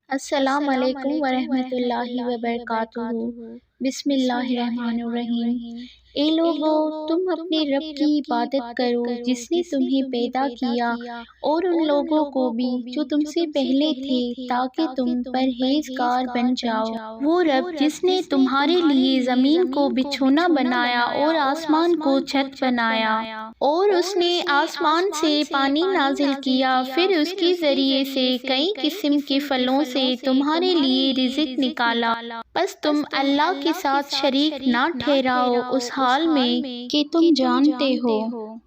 السلام علیکم ورحمۃ اللہ وبرکاتہ۔ بسم اللہ الرحمن الرحیم۔ اے لوگو، تم اپنے رب کی عبادت کرو جس نے تمہیں پیدا کیا اور ان لوگوں کو بھی جو تم سے پہلے تھے تاکہ تم پرہیزگار بن جاؤ۔ وہ رب جس نے تمہارے لیے زمین کو بچھونا بنایا اور آسمان کو چھت بنایا، اور اس نے آسمان سے پانی نازل کیا، پھر اس کے ذریعے سے کئی قسم کے پھلوں سے تمہارے لیے رزق نکالا، بس تم اللہ کے ساتھ شریک نہ ٹھہراؤ اس حال میں کہ تم جانتے ہو۔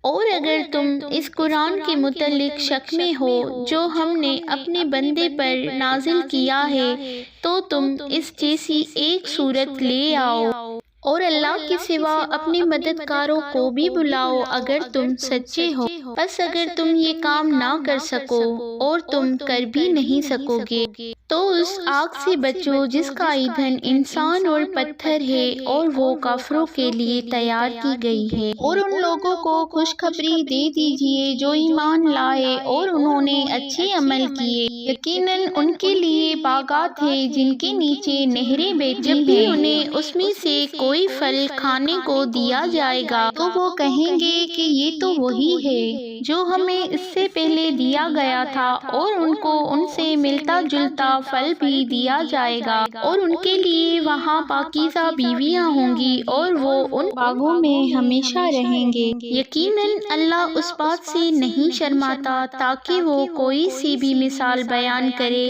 اور اگر تم اس قرآن کے متعلق شک میں ہو جو ہم نے اپنے بندے پر نازل کیا ہے تو تم اس جیسی ایک صورت لے آؤ اور اللہ کے سوا اپنے مددگاروں کو بھی بلاؤ اگر تم سچے ہو۔ بس اگر تم یہ کام نہ کر سکو اور تم کر بھی نہیں سکو گے تو اس آگ سے بچو جس کا ایندھن انسان اور پتھر ہے اور وہ کافروں کے لیے تیار کی گئی ہے۔ اور ان لوگوں کو خوشخبری دے دیجئے جو ایمان لائے اور انہوں نے اچھے عمل کیے، یقیناً ان کے لیے باغات ہیں جن کے نیچے نہریں بہتی ہیں۔ جب بھی انہیں اس میں سے کوئی پھل کھانے کو دیا جائے گا تو وہ کہیں گے کہ یہ تو وہی ہے جو ہمیں اس سے پہلے دیا گیا تھا، اور ان کو ان سے ملتا جلتا پھل بھی دیا جائے گا، اور ان کے لیے وہاں پاکیزہ بیویاں ہوں گی اور وہ ان باغوں میں ہمیشہ رہیں گے۔ یقیناً اللہ اس بات سے نہیں شرماتا تاکہ وہ کوئی سی بھی مثال بیان کرے،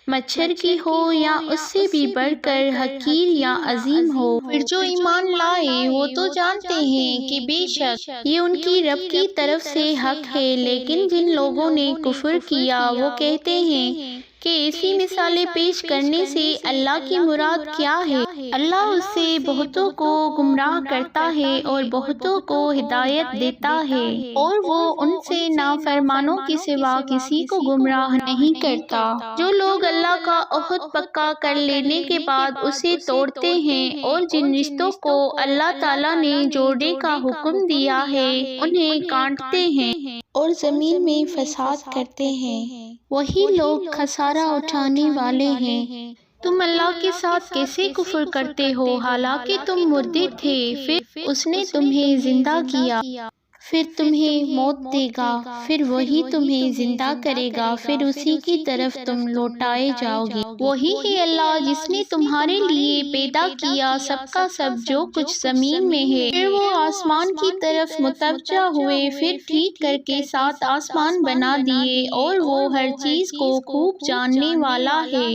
مچھر کی ہو یا اس سے بھی بڑھ کر حقیر یا عظیم ہو۔ پھر جو ایمان لائے وہ تو جانتے ہیں کہ بے شک یہ ان کی رب کی طرف سے حق ہے، لیکن جن لوگوں نے کفر کیا وہ کہتے ہیں کہ ایسی مثالیں پیش کرنے سے اللہ کی مراد کیا ہے؟ اللہ اس سے بہتوں کو گمراہ کرتا ہے اور بہتوں کو ہدایت دیتا ہے، اور وہ ان سے نافرمانوں کے سوا کسی کو گمراہ نہیں کرتا۔ جو لوگ اللہ کا عہد پکا کر لینے کے بعد اسے توڑتے ہیں اور جن رشتوں کو اللہ تعالیٰ نے جوڑنے کا حکم دیا ہے انہیں کاٹتے ہیں اور زمین میں فساد کرتے ہیں، وہی لوگ خسارہ اٹھانے والے ہیں۔ تم اللہ کے ساتھ کیسے کفر کرتے ہو حالانکہ تم مردے تھے، پھر اس نے تمہیں زندہ کیا، پھر تمہیں موت دے گا، پھر وہی تمہیں زندہ کرے گا، پھر اسی کی طرف تم لوٹائے جاؤ گے۔ وہی ہے اللہ جس نے تمہارے لیے پیدا کیا سب کا سب جو کچھ زمین میں ہے، پھر وہ آسمان کی طرف متوجہ ہوئے، پھر ٹھیک کر کے 7 آسمان بنا دیے، اور وہ ہر چیز کو خوب جاننے والا ہے۔